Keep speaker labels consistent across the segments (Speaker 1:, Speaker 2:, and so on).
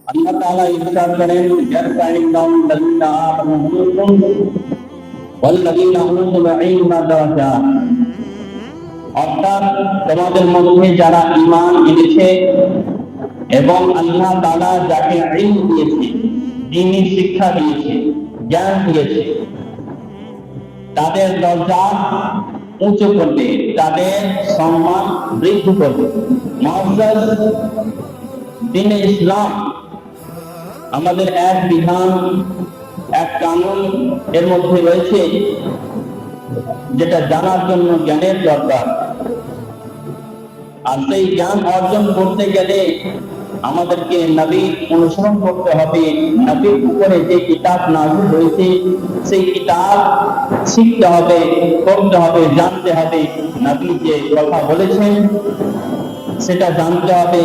Speaker 1: আল্লাহ তাআলা ইরশাদ করেন ইয়ারফাইল্লাহু আল্লাযীনা আমানু মিনকুম ওয়াল্লাযীনা উতুল ইলমা দারাজাত। অর্থাৎ তোমাদের মধ্যে যারা ঈমান এনেছে এবং আল্লাহ তাআলা যাকে ইলম দিয়েছে, দ্বীনি শিক্ষা দিয়েছে, জ্ঞান দিয়েছে, তাদের দরজা উঁচু করবে, তাদের সম্মান বৃদ্ধি করবে। মুআজ্জাজ দ্বীনে ইসলাম আমাদের এক বিধান, এক কানুন এর মধ্যে রয়েছে, যেটা জানার জন্য জ্ঞানের দরকার। আর সেই জ্ঞান অর্জন করতে গেলে আমাদেরকে নবী অনুসরণ করতে হবে। নবীর উপরে যে কিতাব নাযিল হয়েছে সেই কিতাব শিখতে হবে, পড়তে হবে, জানতে হবে। নবী যে কথা বলেছেন সেটা জানতে হবে।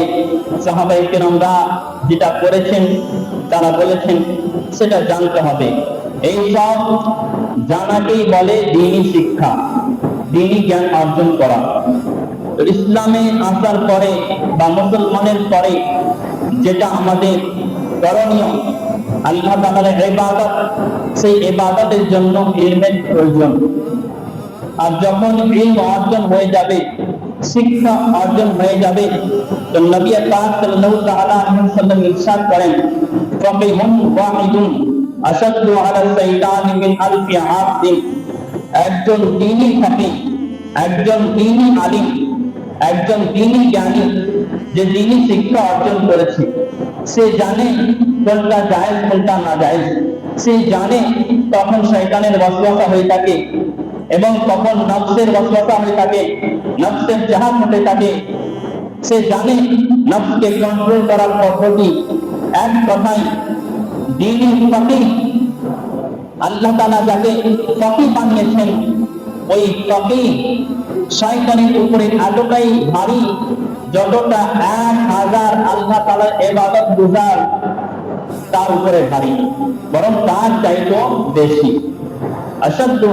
Speaker 1: সাহাবায়ে কেরামরা যেটা করেছেন, তারা বলেছেন, সেটা জানতে হবে। এই সব জানাকেই বলে দ্বীনি শিক্ষা, দ্বীনি জ্ঞান অর্জন করা। ইসলামে আসার পরে বা মুসলমানের পরে যেটা আমাদের করণীয়, আল্লাহ তাআলার ইবাদত, সেই ইবাদতের জন্য ইলমের প্রয়োজন। আর যখন ইলম অর্জন হয়ে যাবে, শিক্ষা অর্জন হয়ে যাবে, তো নবী পাক সাল্লাল্লাহু তাআলা আলাইহি ওয়াসাল্লাম ইরশাদ করেন, ফাকিহুন ওয়াহিদুন আশাদ্দু আলা শাইতানি মিন আলফি আবদিন। একজন দ্বীনি ফকিহ, একজন দ্বীনি আলিম, একজন দ্বীনি জ্ঞানী যে দ্বীনি শিক্ষা অর্জন করেছে, সে জানে কোনটা জায়েজ কোনটা না জায়েজ। সে জানে তখন শয়তানের ওয়াসওয়াসা হয়ে থাকে এবং তখন নফসের ওয়াসওয়াসা হয়ে থাকে, নফসের চাহাত হতে থাকে। সে জানে নফসকে কন্ট্রোল করার পদ্ধতি। এক কথায় দ্বীনি ফকিহ, আল্লাহ তাআলা যাকে ফকিহ বানিয়েছেন, ওই ফকিহ শয়তানের উপরে এতটাই ভারী যতটা 1000 আল্লাহ তাআলার ইবাদত গুজার তার উপরে ভারী, বরং তার চাইতেও বেশি। আশাদ্দু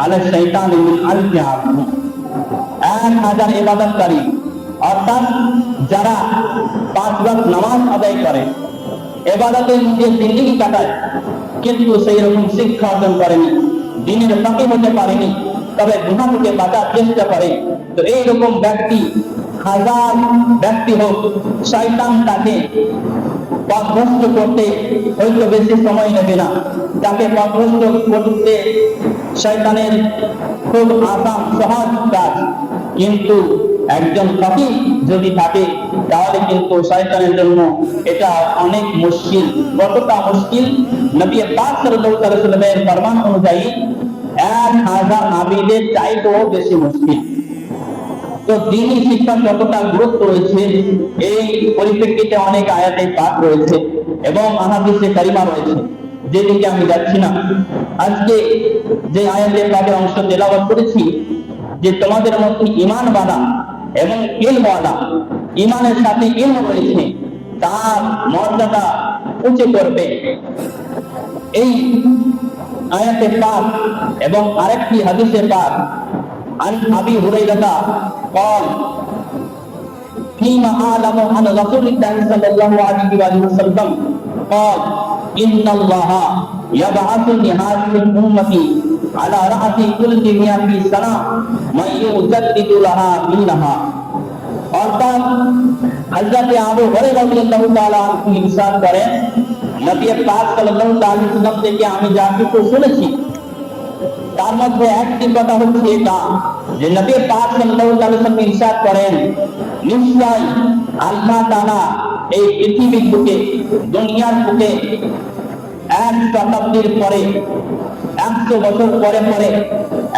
Speaker 1: আলা শাইতানি মিন আলফি আবদিন। 1000 ইবাদতকারী, অর্থাৎ যারা 5 ওয়াক্ত নামাজ আদায় করে, ইবাদতের মধ্যে জিন্দেগি কাটায়, কিন্তু সেই রকম শিক্ষা অর্জন করেনি, দ্বীনের ফকিহ হতে পারেনি, তবে গুনাহ থেকে বাঁচার চেষ্টা করে, তো এইরকম ব্যক্তি, 1000 ব্যক্তি হোক, শয়তান তাকে পথভ্রষ্ট করতে হয়তো বেশি সময় নেবে না। তাকে পথভ্রষ্ট করতে শয়তানের খুব আসান সহজ কাজ। কিন্তু একজন ফকিহ যদি থাকে, তাহলে কিন্তু শয়তানের জন্য এটা অনেক মুশকিল। কতটা মুশকিল? নবী পাক সাল্লাল্লাহু আলাইহি ওয়াসাল্লামের ফরমান অনুযায়ী 1000 আবিদের চাইতেও বেশি মুশকিল। তো দ্বীনি শিক্ষার কতটা গুরুত্ব রয়েছে, এই পরিপ্রেক্ষিতে অনেক আয়াতে পাক রয়েছে এবং আহাদিসে কারিমা রয়েছে, যেদিকে আমি যাচ্ছি না। আজকে যে আয়াতে পাকের অংশ তেলাওয়াত করেছি, যে তোমাদের মধ্যে ঈমানওয়ালা এবং ইলমওয়ালা, ঈমানের সাথে ইলম রয়েছে, তার মর্যাদা উঁচু করবে। এই আয়াতে পাক এবং আরেকটি হাদিসে পাক, عن أبي هريرة قال فيما أعلم عن رسول الله صلى الله عليه وسلم قال إن الله يبعث لهذه الأمة على رأس كل 100 سنة من يجدد لها دينها। অর্থাৎ হযরত আবু হুরায়রা রাদিয়াল্লাহু তাআলা আনহু ইরশাদ করেন, নবী পাক সাল্লাল্লাহু আলাইহি ওয়াসাল্লাম থেকে আমি যা কিছু শুনেছি, তার মধ্যে একটি কথা হচ্ছে এটা, যে নবী পাক সাল্লাল্লাহু আলাইহি ওয়াসাল্লাম ইরশাদ করেন, নিশ্চয় আল্লাহ তাআলা এই পৃথিবীর বুকে, দুনিয়ার বুকে 1 শতাব্দীর পরে, 100 বছর পরে পরে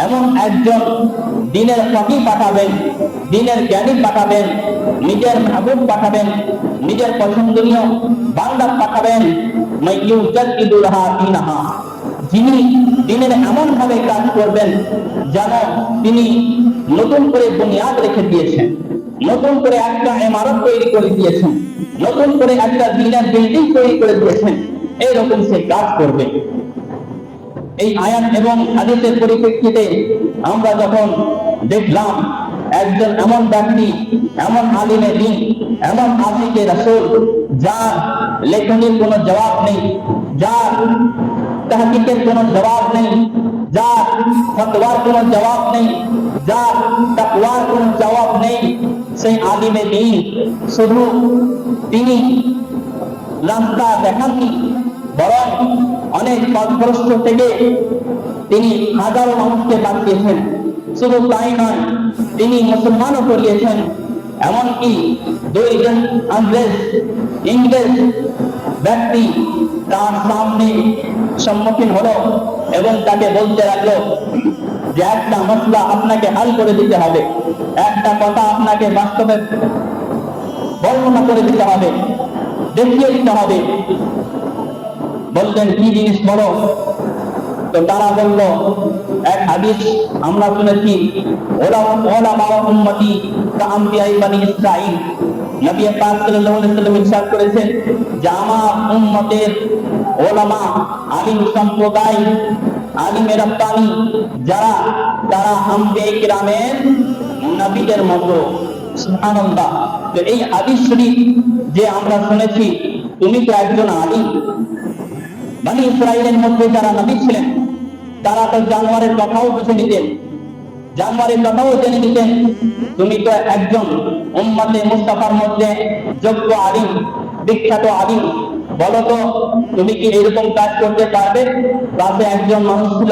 Speaker 1: এমন একজন দ্বীনের ফকিহ পাঠাবেন, দ্বীনের জ্ঞানী পাঠাবেন, নিজের মাহবুব পাঠাবেন, নিজের পছন্দনীয় বান্দা পাঠাবেন, মাইয়ুজাদ্দিদু লাহা দীনাহা, যিনি দ্বীনের এমন ভাবে কাজ করবেন যেন তিনি নতুন করে বুনিয়াদ রেখে দিয়েছেন, নতুন করে একটা ইমারত তৈরি করে দিয়েছেন, নতুন করে একটা দ্বীনের বিল্ডিং তৈরি করে দিয়েছেন। এইরকম সে কাজ করবে। এই আয়াত এবং হাদিসের পরিপ্রেক্ষিতে আমরা যখন দেখলাম একজন এমন ব্যক্তি, এমন আলিমে দ্বীন, এমন আশিকে রাসূল, যার লেখনের কোনো জবাব নেই, যার তাহকিকের কোনো জবাব নেই, যার ফতোয়ার কোনো জবাব নেই, যার তাকওয়ার কোনো জবাব নেই, সেই আলিমে দ্বীন শুধু তিনি রাস্তা দেখাননি, বরং অনেক পথভ্রষ্ট থেকে তিনি হাজারো মানুষকে বাঁচিয়েছেন। শুধু তাই নয়, তিনি মুসলমানও করিয়েছেন। এমনকি দুইজন ইংরেজ ব্যক্তি তার সামনে সম্মুখীন হলো এবং তাকে বলতে লাগলো যে একটা মসলা আপনাকে হাল করে দিতে হবে, একটা কথা আপনাকে বাস্তবে বর্ণনা করে দিতে হবে, দেখিয়ে দিতে হবে। বললেন কি জিনিস বলো? তো তারা বলল, এক হাদিস আমরা শুনেছি, ওলামা উম্মতি কাআমবিয়া বানি ইসরাঈল। নবী পাক সাল্লাল্লাহু আলাইহি ওয়াসাল্লাম ইরশাদ করেছেন যে আমার উম্মতের ওলামা, আলিম সম্প্রদায়, আলিমে রাব্বানী যারা, তারা আম্বিয়া কিরামের নবীদের মতো। সুবহানাল্লাহ। তো এই হাদিস শরীফ যে আমরা শুনেছি, তুমি তো একজন আলিম। বনি ইসরাঈলের মধ্যে যারা নবী ছিলেন তারা তো জানোয়ারের কথাও বুঝে নিতেন, জানোয়ারের কথাও জেনে নিতেন। তুমি তো একজন উম্মতে মুস্তাফার মধ্যে যোগ্য আলিম, বিখ্যাত আলিম। বলো তো তুমি কি এরকম কাজ করতে পারবে? পাশে একজন মানুষ ছিল,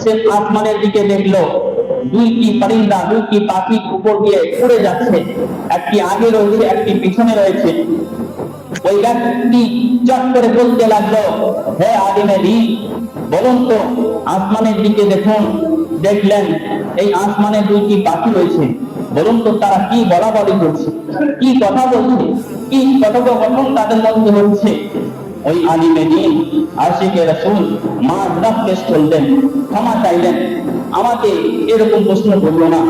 Speaker 1: সে আসমানের দিকে দেখলো, দুইটি পরিন্দা, দুইটি পাখি উপর দিয়ে উড়ে যাচ্ছে, একটি আগে রয়েছে, একটি পিছনে রয়েছে। ওই ব্যক্তি চট করে বলতে লাগলো, হে আলিমে দ্বীন, বলুন তো আসমানের দিকে দেখুন। দেখলেন এই আসমানে দুইটি পাখি রয়েছে, বলুন তো তারা কি বলা বলি করছে, কি কথা বলছে, কি কথোপকথন তাদের মধ্যে হচ্ছে। ওই আলিমে দ্বীন আশিকে রাসূল মাযরাত পেশ করলেন, ক্ষমা চাইলেন, আমাকে এরকম প্রশ্ন করলো না,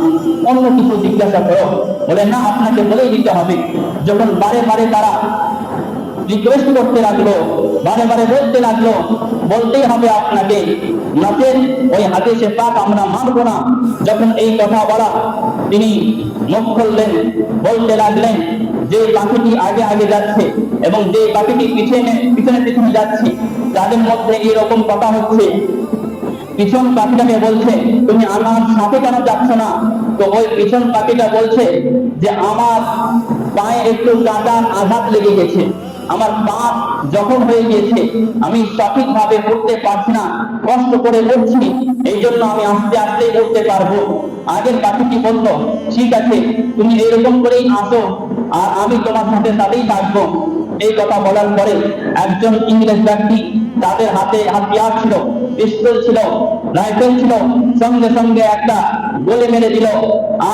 Speaker 1: অন্য কিছু জিজ্ঞাসা করো। বলে না, আপনাকে বলেই দিতে হবে। যখন বারে বারে তারা রিকোয়েস্ট করতে লাগলো, বারে বারে বলতে লাগলো, বলতেই হবে আপনাকে, নচেত ওই হাদিসে পাক আমরা মানবো না। যখন এই কথা বলা, তিনি মুখ খুললেন, বলতে লাগলেন যে পাখিটি আগে আগে যাচ্ছে এবং যে পাখিটি পিছনে পিছনে পিছনে যাচ্ছে, তাদের মধ্যে এরকম কথা হচ্ছে। পিছন পাখিটাকে বলছে, তুমি আমার সাথে কেন যাচ্ছ না? তো ওই পিছন পাখিটা বলছে যে আমার পায়ে একটু কাঁটার আঘাত লেগে গেছে, আমার পা জখম হয়ে গিয়েছে, আমি সঠিকভাবে উঠতে পারছি না, কষ্ট করে উঠছি, এই জন্য আমি আস্তে আস্তে উঠতে পারবো। আগের পাখিটি বলল, ঠিক আছে, তুমি এরকম করেই আসো, আর আমি তোমার সাথে সাথেই থাকবো। এই কথা বলার পরে একজন ইংরেজ ব্যক্তি, তাদের হাতে হাতিয়ার ছিল, পিস্তল ছিল, রাইফেল ছিল, সঙ্গে সঙ্গে একটা গোলে মেরে দিল,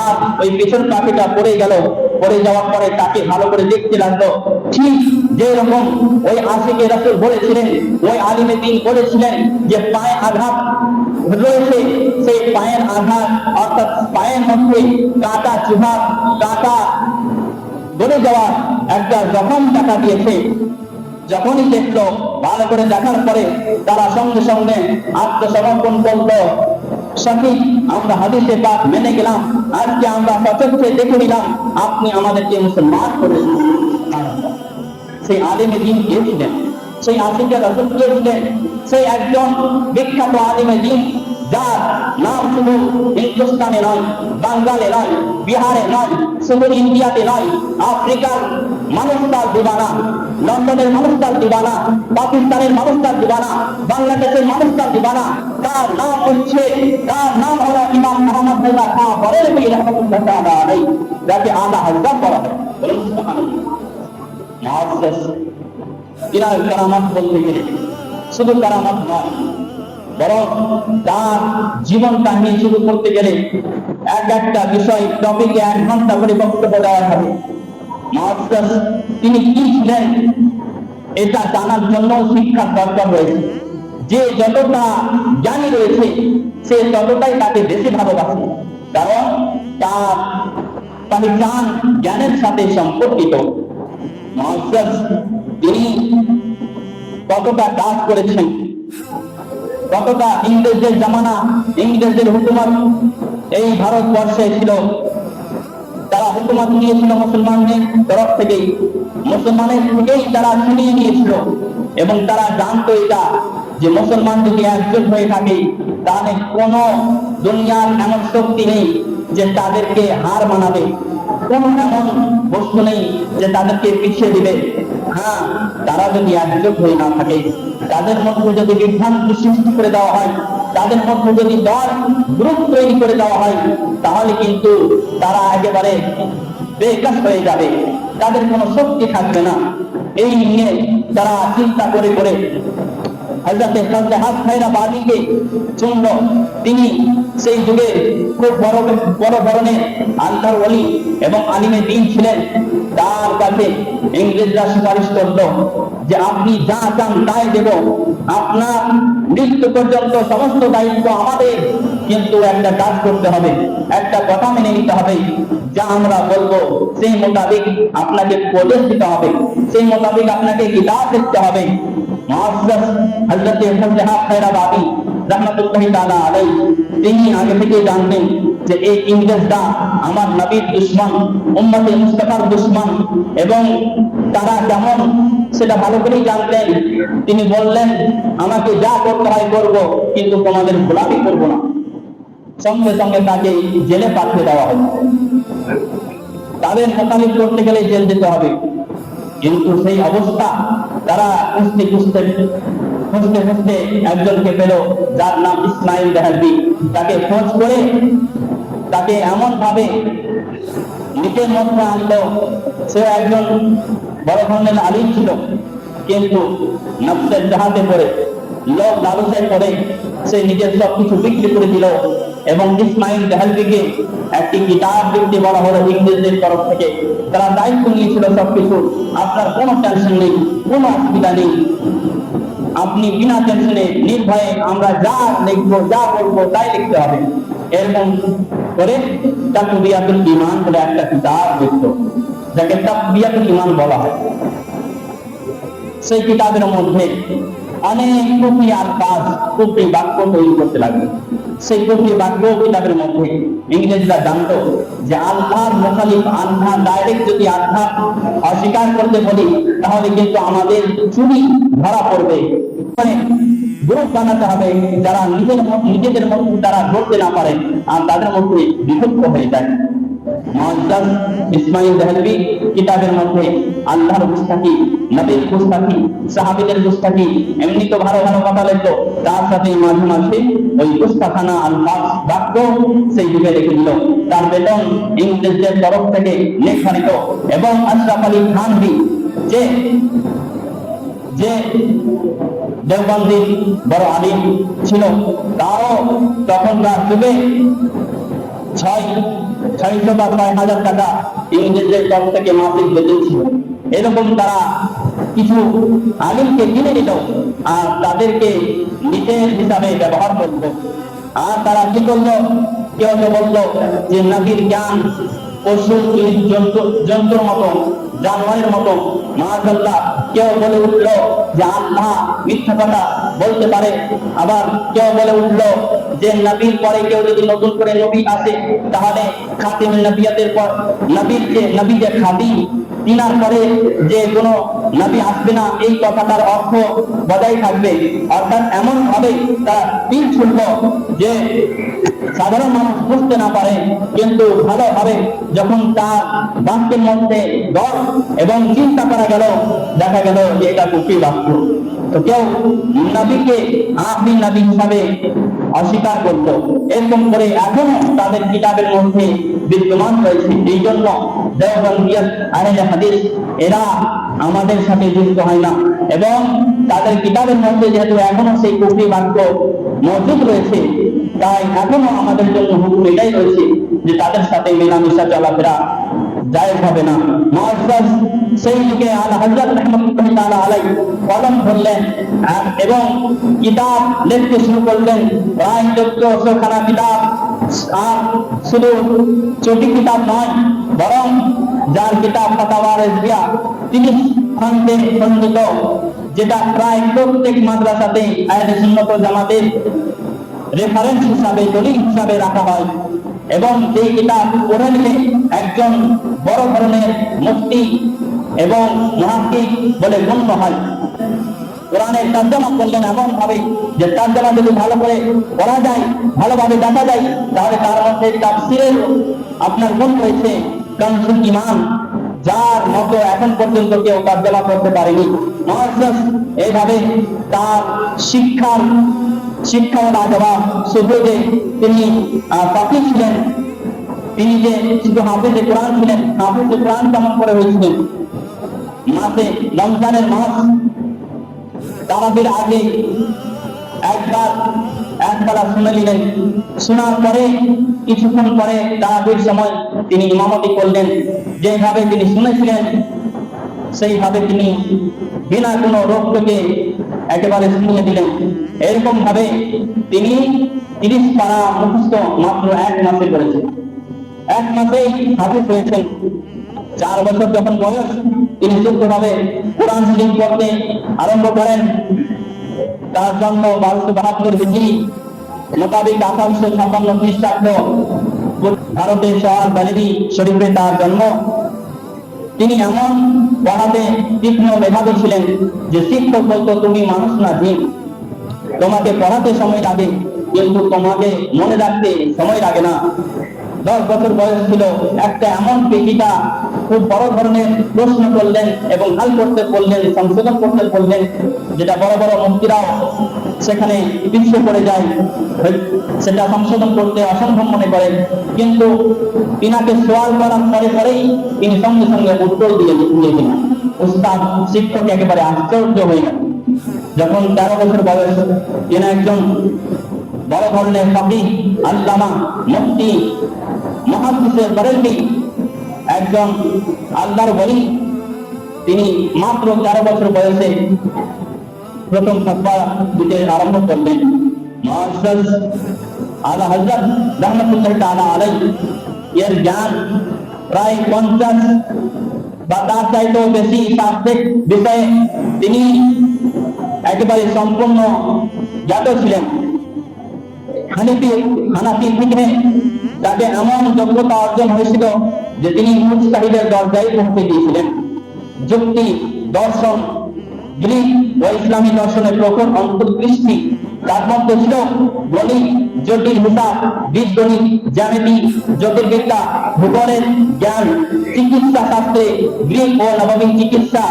Speaker 1: আর ওই পিছন পাখিটা পড়ে গেল। পড়ে যাওয়ার পরে তাকে ভালো করে দেখতে লাগলো, ঠিক যে রকম ওই আশিকে রাসূল বলেছিলেন, ওই আলিমে দ্বীন বলেছিলেন যে পায়ে আঘাত রয়েছে, সেই পায়ের আঘাত অর্থাৎ পায়ের মধ্যে কাঁটা চুভা, কাঁটা গলে যাওয়ার একটা জখম দেখা দিয়েছে। যখনই দেখলো, ভালো করে দেখার পরে তারা সঙ্গে সঙ্গে আত্মসমর্পণ করলো। সঠিক, আমরা হাদিসে পাক মেনে গেলাম, আজকে আমরা প্রত্যক্ষে দেখে নিলাম আপনি আমাদেরকে মুসলমান করেছেন। সেই আলিমে দ্বীন কে ছিলেন? সেই আশিকে রাসূল কে ছিলেন? সেই একজন বিখ্যাত আলিমে দ্বীন, যার নাম শুধু হিন্দুস্তানে নয়, বাঙ্গালে নয়, বিহারে নয়, শুধু ইন্ডিয়াতে নয়, আফ্রিকার মানুষ তার দিবানা, লন্ডনের মানুষ তার দিবানা, পাকিস্তানের মানুষ তার দিবানা, বাংলাদেশের মানুষ তার দিবানা। তার নাম হচ্ছে, তার নাম হলো ইমাম মুহাম্মদ রেজা খান বরেলভী রাহমাতুল্লাহ তাআলা আলাইহি, যাকে আলা হযরত বলা হয়। মুআজ্জাজ ইনার কারামাত বলতে গেলে শুধু কারামাত নয়, বরং তার জীবন কাহিনী শুরু করতে গেলে এক একটা বিষয় টপিকে 1 ঘন্টা করে বক্তব্য দেওয়া হবে। মুআজ্জাজ তিনি কি ছিলেন এটা জানার জন্য শিক্ষার দরকার রয়েছে। যে যতটা জ্ঞানী রয়েছে সে ততটাই তাকে বেশি ভালোবাসে, কারণ তার পরিজ্ঞান জ্ঞানের সাথে সম্পর্কিত। মুআজ্জাজ তিনি কতটা কাজ করেছেন, কতটা ইংরেজদের জামানা, ইংরেজদের হুকুমত এই ভারতবর্ষে ছিল, তারা হুকুমত নিয়েছিল মুসলমানদের তরফ থেকেই। মুসলমানের থেকেই তারা ছিনিয়ে নিয়েছিল এবং তারা জানতো এটা যে মুসলমান যদি একজোট হয়ে থাকে তাহলে কোন দুনিয়ার এমন শক্তি নেই যে তাদেরকে হার মানাবে, কোন এমন বস্তু নেই যে তাদেরকে পিছিয়ে দিবে। হ্যাঁ, তারা যদি একজোট হয়ে না থাকে, তাদের মধ্যে যদি বিভ্রান্তি সৃষ্টি করে দেওয়া হয়, তাদের মধ্যে যদি দল গ্রুপ তৈরি করে দেওয়া হয়, তাহলে কিন্তু তারা একেবারে বেকার হয়ে যাবে, তাদের কোনো শক্তি থাকবে না। এই নিয়ে তারা চিন্তা করে করে হযরত খাজরাত খায়রাবাদীকে চুনল। তিনি সেই যুগে খুব বড় ধরনের আল্লাহর ওলি এবং আলিমে দ্বীন ছিলেন। তার কাছে ইংরেজরা সুপারিশ করত যে আপনি যা চান তাই দেব, আপনার মৃত্যু পর্যন্ত সমস্ত দায়িত্ব আমাদের, কিন্তু একটা কাজ করতে হবে, একটা কথা মেনে নিতে হবে, যা আমরা বলবো সেই মোতাবেক আপনাকে উপদেশ দিতে হবে, সেই মোতাবেক আপনাকে কিতাব লিখতে হবে। হযরত খাজরাত খায়রাবাদী রাহমাতুল্লাহি তাআলা আলাইহি তিনি আগে থেকে জানতেন যে এই ইংরেজরা আমার নবীর দুশমন, উম্মতে মুস্তাফার দুশমন, এবং তারা কেমন সেটা ভালো করেই জানতেন। তিনি বললেন, আমাকে যা করতে হয় করবো, কিন্তু তোমাদের গোলামি করবো না। সঙ্গে সঙ্গে তাকে জেলে পাঠিয়ে দেওয়া হবে, তাদের মোকাবিল করতে গেলে জেল যেতে হবে। কিন্তু সেই অবস্থা তারা খুঁজতে খুঁজতে একজনকে পেল, যার নাম ইসমাইল দেহলভী। তাকে খোঁজ করে তাকে এমন ভাবে নিজের মধ্যে আনলো, সে একজন বড় ধরনের আলিম ছিল, কিন্তু নফসের জাহাজে পড়ে, লোক লালসে পড়ে সে নিজের সবকিছু বিক্রি করে দিল এবং ইসমাইল দেহলভীকে একটি কিতাব লিখতে বলা হলো ইংরেজদের তরফ থেকে। তারা দায়িত্ব নিয়েছিল সবকিছু, আপনার কোনো টেনশন নেই, কোনো অসুবিধা নেই, আপনি বিনা টেনশনে নির্ভয়ে আমরা যা লিখবো যা বলবো তাই লিখতে হবে। এরকম করে তাকবিয়াতুল ঈমান বলে একটা কিতাব লিখতো, যাকে তাকবিয়াতুল ঈমান বলা হয়। সেই কিতাবের মধ্যে অনেক কুফরি আলফাজ, কুফরি বাক্য তৈরি করতে লাগলো। সেই কুফরি বাক্য কিতাবের মধ্যে ইংরেজরা জানতো যে আল্লাহর মুখালিফ, আল্লাহ ডাইরেক্ট যদি আল্লাহ অস্বীকার করতে বলি তাহলে কিন্তু আমাদের চুরি ধরা পড়বে। গ্রুপ বানাতে হবে যারা নিজেদের মধ্যে তারা ধরতে না পারে আর তাদের মধ্যে বিভক্ত হয়ে যায়। মুআজ্জাজ ইসমাইল দেহলভী কিতাবের মধ্যে আল্লাহর গুস্তাখি, নবীর গুস্তাখি, সাহাবীদের গুস্তাখি, এমনি তো ভালো ভালো কথা লিখতো, তার সাথে মাঝে মাঝে ওই গুস্তাখানা আলফাজ বাক্য সেই যুগে রেখে দিল। তার বেতন ইংরেজদের তরফ থেকে লেখা নিত। এবং আশরাফ আলী থানভী যে দেওবন্দির বড় আলিম ছিল, তারও তখনকার যুগে 600 বা 6000 টাকা ইংরেজদের তরফ থেকে মাসিক বেতন ছিল। এরকম তারা কিছু আলিমকে কিনে নিত আর তাদেরকে নিজের হিসাবে ব্যবহার করত। আর তারা কি করলো, কেউ বললো যে নবীর জ্ঞান পশু জন্তুর মতো, জানোয়ারের মতো, মাশাআল্লাহ। কেউ বলে উঠলো যে আল্লাহ মিথ্যা কথা বলতে পারে, আবার কেউ বলে উঠলো যে নবীর পরে কেউ যদি নতুন করে নবী আসে তাহলে খাতিমুন নবিয়্যতের পর নবী যে খাতিম, তিনার পরে যে কোনো নবী আসবে না, এই কথাটার অর্থ বজায় থাকবে। অর্থাৎ এমন ভাবে তারা তিল ছুটল যে সাধারণ মানুষ বুঝতে না পারে, কিন্তু ভালোভাবে যখন তার বাক্যের মধ্যে দর এবং চিন্তা করা গেল, দেখা গেল যে এটা কুফরি বাক্য। তো কেউ নবীকে আপনি নবী হিসাবে অস্বীকার করত। এরকম করে এখনো তাদের কিতাবের মধ্যে বিদ্যমান রয়েছে। এই জন্য দেওবন্দিয়াত আহলে হাদিস এরা আমাদের সাথে যুক্ত হয় না, এবং তাদের কিতাবের মধ্যে যেহেতু এখনো সেই কুফরি বাক্য মজুদ রয়েছে, তাই এখনো আমাদের জন্য হুকুম এটাই রয়েছে যে তাদের সাথে মেলামেশা চলাফেরা জায়েজ হবে না। মুআজ্জাজ সেই যুগে আলা হযরত রাহমাতুল্লাহি তাআলা আলাইহি কলম ধরলেন এবং কিতাব লিখতে শুরু করলেন। প্রায় 1400 খানা কিতাব, আর শুধু ছোটি কিতাব নয়, বরং যার কিতাব ফাতাওয়া রাজিয়া 30 খণ্ডে খণ্ডিত, যেটা প্রায় প্রত্যেক মাদ্রাসাতে আহলে সুন্নাত ওয়াল জামাতের রেফারেন্স হিসাবে, দলিল হিসাবে রাখা হয়। এবং এই কিতাব পড়ে নিলে একজন বড় ধরনের মুফতি এবং মুহাক্কিক বলে গণ্য হয়। কোরআনের তর্জমা করলেন এমন ভাবে যে তর্জমা যদি ভালো করে করা যায়, ভালোভাবে দেখা যায়, তাহলে তার মধ্যে তাফসীরের আপনার গুণ রয়েছে কানজুল ঈমান, যার মতো এখন পর্যন্ত কেউ তর্জমা করতে পারেনি। মুহাদ্দিস এইভাবে তার শিক্ষা দেওয়া শুধু যে তিনি ফাকিহ ছিলেন, তিনি যে শুধু হাফেজে কোরআন ছিলেন, হাফেজে কোরআন কেমন করে হয়েছিলেন? মাসে রমজানের মাস তারাবির আগে একবেলা শুনে নিলেন, শোনার পরে কিছুক্ষণ পরে তারাবির সময় তিনি ইমামতি করলেন। যেভাবে তিনি শুনেছিলেন সেইভাবে তিনি বিনা কোনো রোগ থেকে একেবারে শুনিয়ে দিলেন। এরকম ভাবে তিনি 30 পারা মুখস্থ মাত্র 1 মাসে করেছেন। 1 মাসেই হাফেজ হয়েছেন। 4 বছর যখন বয়স, তিনি শুদ্ধভাবে কোরআন শরীফ পড়তে আরম্ভ করেন। তার জন্ম 1272 হিজরি মোতাবেক 1856 খ্রিস্টাব্দ ভারতের শহর বালিদি শরীফে তার জন্ম। তিনি এমন পড়াতে তীক্ষ্ণ মেধাবী ছিলেন যে শিক্ষক বলতো, তুমি মানুষ না জিন, তোমাকে পড়াতে সময় লাগে কিন্তু তোমাকে মনে রাখতে সময় লাগে না। 10 বছর বয়স ছিল, একটা এমন পিতা খুব বড় ধরনের প্রশ্ন করলেন এবং হাল করতে বললেন, সংশোধন করতে বললেন, যেটা বড় বড় মুফতিরাও সেখানে পিছিয়ে পড়ে যায়, সেটা সংশোধন করতে অসম্ভব মনে করেন। কিন্তু তিনাকে সওয়াল করার পরেই তিনি সঙ্গে সঙ্গে উত্তর দিয়েছিলেন। উস্তাদ শিক্ষক একেবারে আশ্চর্য হয়ে গেল। যখন 13 বছর বয়স, তিনি একজন বড় ধরনের ফাকিহ, আল্লামা, মুফতি, মুহাদ্দিসে বরেলভী, একজন আল্লাহর ওলি। তিনি মাত্র 13 বছর বয়সে প্রথম ফতোয়া দিতে আরম্ভ করলেন। মুহাদ্দিস আলা হযরত রাহমাতুল্লাহ তাআলা আলাইহি এর জ্ঞান প্রায় 50 বা তার চাইতেও বেশি শাস্ত্রিক বিষয়ে তিনি একেবারে সম্পূর্ণ জ্ঞাত ছিলেন। হানাফি ফিকহে তাকে এমন যোগ্যতা অর্জন হয়েছিল যে তিনি মুজতাহিদের দরজায় পৌঁছে দিয়েছিলেন। যুক্তি, দর্শন, গ্রিক ও ইসলামী দর্শনের প্রখর অন্তর্দৃষ্টি তার মধ্যে ছিল। গণিত, জটিল হিসাব, বীজগণিত, জ্যামিতি, জ্যোতির্বিদ্যা, ভূগোলের জ্ঞান, চিকিৎসা শাস্ত্রে গ্রিক ও নববী চিকিৎসা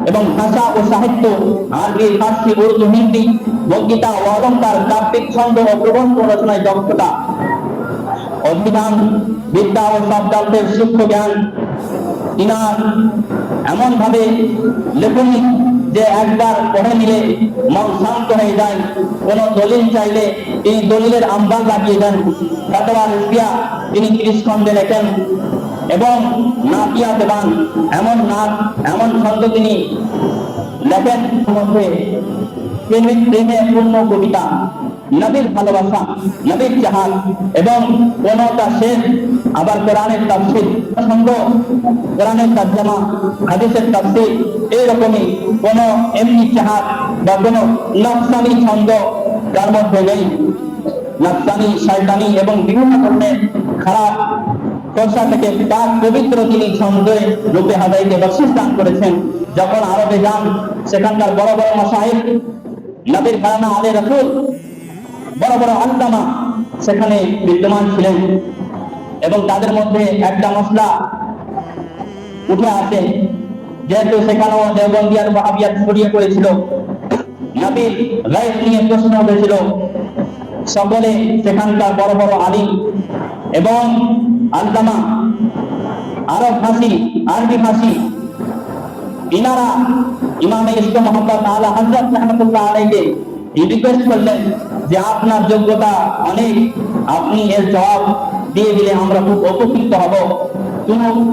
Speaker 1: এবং ভাষা ও সাহিত্য, আরবি, ফার্সি, উর্দু, হিন্দি, বক্তৃতা ও অলঙ্কার, কাব্যিক ছন্দ ও প্রবন্ধ রচনায় দক্ষতা, অভিধান বিদ্যা ও শব্দার্থের সূক্ষ্ম জ্ঞান। তিনার এমন ভাবে লেখনী যে একবার পড়ে নিলে মন শান্ত হয়ে যায়। কোন দলিল চাইলে তিনি দলিলের আমবান লাগিয়ে দেন। ফতোয়া রিফিয়া তিনি 30 খণ্ডে লেখেন এবং নাফিয়া দেবান এমন ছন্দ তিনি লেখেন মধ্যে প্রেমে পূর্ণ কবিতা, নবীর ভালোবাসা, নবীর জাহাজ এবং কোনটা শেষ, আবার কোরআনের তাফসীর ছন্দ, কোরআনের তর্জমা, হাদিসের তাফসীর, এইরকমই কোন এমনি জাহাজ বা কোন নকশানি ছন্দ তার মধ্যে নেই। নকশানি, শয়তানি এবং বিভিন্ন ধরনের খারাপ চর্চা থেকে তার পবিত্র তিনি ছন্দে রূপে হাদাইকে বখশিশ দান করেছেন। যখন আরবে যান, সেখানকার বড় বড় মাশায়েখ, নবীর ঘরানা আলে রাসূল, বড় বড় আল্লামা সেখানে বিদ্যমান ছিলেন এবং তাদের মধ্যে একটা মশলা উঠে আসে, যেহেতু সেখানেও দেওবন্দিয়ার ওয়াহাবিয়াত ছড়িয়ে পড়েছিল, নবীর গায়েব নিয়ে প্রশ্ন উঠেছিল। সকলে সেখানকার বড় বড় আলিম এবং আল্লামা, আরবি ভাষী ইনারা ইমামে ইসলাম মুহাম্মদ আলা হযরত রাহমাতুল্লাহ আলাইহি রিকোয়েস্ট করলেন যে আপনার যোগ্যতা অনেক, আপনি এর জবাব দিয়ে দিলে আমরা খুব উপকৃত হব।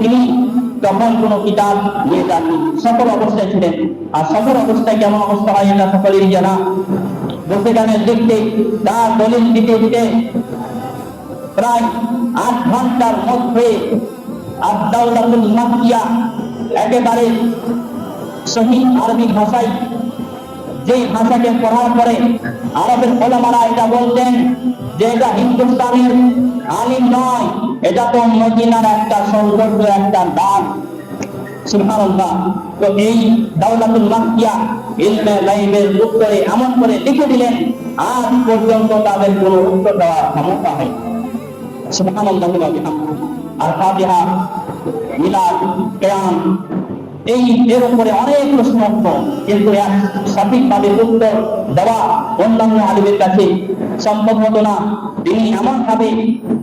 Speaker 1: তিনি তখন কোনো কিতাব নিয়ে যাননি, সফর অবস্থায় ছিলেন। আর সফর অবস্থায় কেমন অবস্থা হয় এটা সকলেরই জানা। বসে গানের দেখতে তার দলিল দিতে দিতে প্রায় 8 ঘন্টার মধ্যে আদ-দাওলাতুল মাক্কিয়া একেবারে সহি আরবি ভাষায়, যেই ভাষাকে পড়ার পরে আরবের ওলামারা এটা বলতেন যে এটা হিন্দুস্তানের আলিম নয়, এটা তো মদিনার একটা সৌন্দর্য, একটা দান। সুবহানাল্লাহ। তো এই দাওলাতুল মাকিয়া ইলমে গায়বের উত্তরে এমন করে লিখে দিলেন আজ পর্যন্ত তাদের কোনো উত্তর দেওয়ার ক্ষমতা হয়। সুবহানাল্লাহ ওয়া বিহামদিহি। আর ফাতিহা, মিলাদ, কিয়াম এই এর উপরে অনেক প্রশ্ন উঠত, কিন্তু এক সঠিকভাবে উত্তর দেওয়া অন্যান্য আলিমের কাছে সম্ভব হতো না। তিনি এমন ভাবে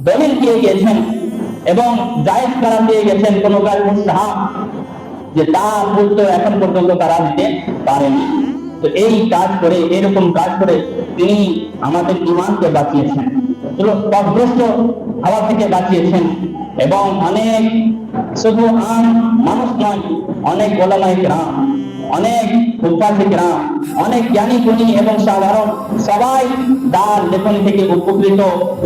Speaker 1: দলিল দিয়ে গেছেন এবং জায়েজ করার দিয়ে গেছেন কোন কাজ মুস্তাহাব, যে তার উত্তর এখন পর্যন্ত তারা দিতে পারেনি। তো এই কাজ করে, এরকম কাজ করে তিনি আমাদের ঈমানকে বাঁচিয়েছেন, পথভ্রষ্ট হওয়া থেকে বাঁচিয়েছেন। এবং অনেক, শুধু আম মানুষ নয়, অনেক ওলামায়ে কেরাম, অনেক হুফাজে কেরাম, অনেক জ্ঞানী গুণী এবং সাধারণ সবাই তার লেখনী থেকে উপকৃত,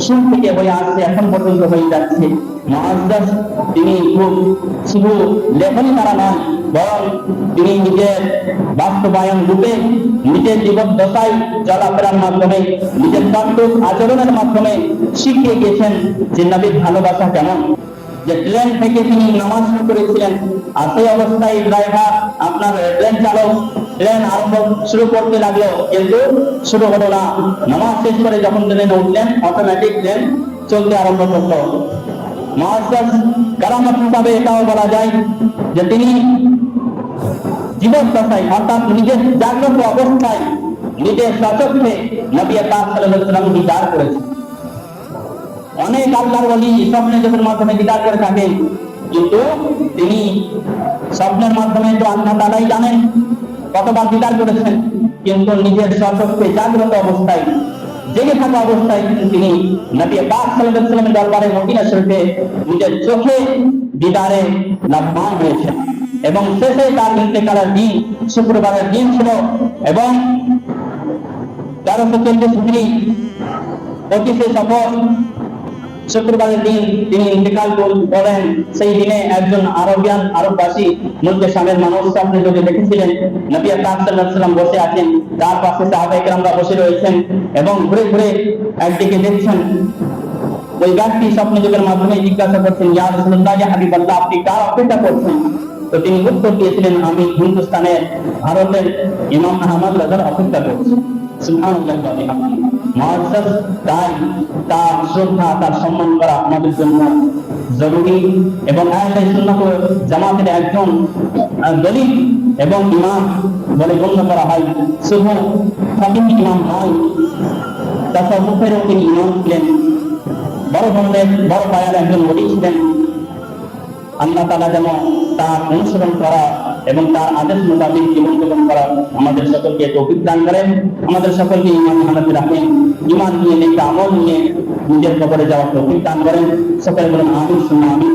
Speaker 1: শুরু থেকে হয়ে আসছে, এখন পর্যন্ত হয়ে যাচ্ছে। মুআজ্জাজ তিনি শুধু লেখনী তারা নন, বরং তিনি নিজের বাস্তবায়ন রূপে, নিজের জীবদ্দশায় চলাফেরার মাধ্যমে, নিজের বাস্তব আচরণের মাধ্যমে শিখিয়ে গেছেন যে নবীর ভালোবাসা কেমন। যে ট্রেন থেকে তিনি নামাজ শুরু করেছিলেন, আর সেই অবস্থায় ড্রাইভার, আপনার ট্রেন চালক ট্রেন আরম্ভ শুরু করতে লাগলো, কিন্তু শুরু হলো না। নামাজ শেষ করে যখন ট্রেনে উঠলেন, অটোমেটিক ট্রেন চলতে আরম্ভ করলো। মুআজ্জাজ কারামত হিসাবে এটাও বলা যায় যে তিনি জীবদ্দশায়, অর্থাৎ নিজের জাগ্রত অবস্থায়, নিজের সচক্ষে নবী পাক সাল্লাল্লাহু আলাইহি ওয়াসাল্লাম দিদার করেছেন। অনেক আল্লাহর ওলি স্বপ্নে যোগের মাধ্যমে দিদার করে থাকেন, কিন্তু তিনি স্বপ্নের মাধ্যমে তো আল্লাহ তাআলাই জানেন কতবার দিদার করেছেন, কিন্তু নিজের সচক্ষে জাগ্রত অবস্থায়, জেগে থাকা অবস্থায় তিনি নবী পাক সাল্লাল্লাহু আলাইহি ওয়াসাল্লামের দরবারে মদিনা শরীফে নিজের চোখে দিদারে লাভবান হয়েছেন। এবং শেষে তার ইন্তেকালের দিন শুক্রবারের দিন ছিল, এবং 1340 হিজরি 25শে সফর শুক্রবারের দিন তিনি ইন্তেকাল করেন। সেই দিনে একজন আরববাসী মুলকে শামের মানুষ স্বপ্নে যদি দেখেছিলেন নবী পাক সাল্লাল্লাহু আলাইহি ওয়াসাল্লাম বসে আছেন, তার পাশে সাহাবায়ে কেরামরা বসে রয়েছেন এবং ঘুরে ঘুরে একদিকে দেখছেন। ওই ব্যক্তি স্বপ্নে যোগের মাধ্যমে জিজ্ঞাসা করছেন, ইয়া রাসূলুল্লাহ, ইয়া হাবিবাল্লাহ, আপনি কার অপেক্ষা করছেন? তো তিনি উত্তর দিয়েছিলেন, আমি হিন্দুস্তানের, ভারতের ইমাম আহমদ রাজার অপেক্ষা করছি। সুবহানাল্লাহ ওয়া বিহামদিহি। মুআজ্জাজ, তাই তার শ্রদ্ধা, তার সম্মান করা আমাদের জন্য জরুরি। এবং আহলে সুন্নাত ওয়াল জামাতের একজন দলিল এবং ইমাম বলে গণ্য করা হয়। শুধু ফকিহ ইমাম নয়, তাসাউফেরও তিনি ইমাম ছিলেন, বড় ধরনের বড় পায়ার একজন ওলি ছিলেন। আল্লাহ তাআলা যেন তার অনুসরণ করা এবং তার আদেশ মোতাবেক জীবনযাপন করা আমাদের সকলকে তৌফিক দান করেন। আমাদের সকলকে ঈমান হানাতে রাখেন, ঈমান নিয়ে নেক আমল নিয়ে নিজের কবরে যাওয়ার তৌফিক দান করেন। সকলে বলেন আমিন সুম্মা আমিন।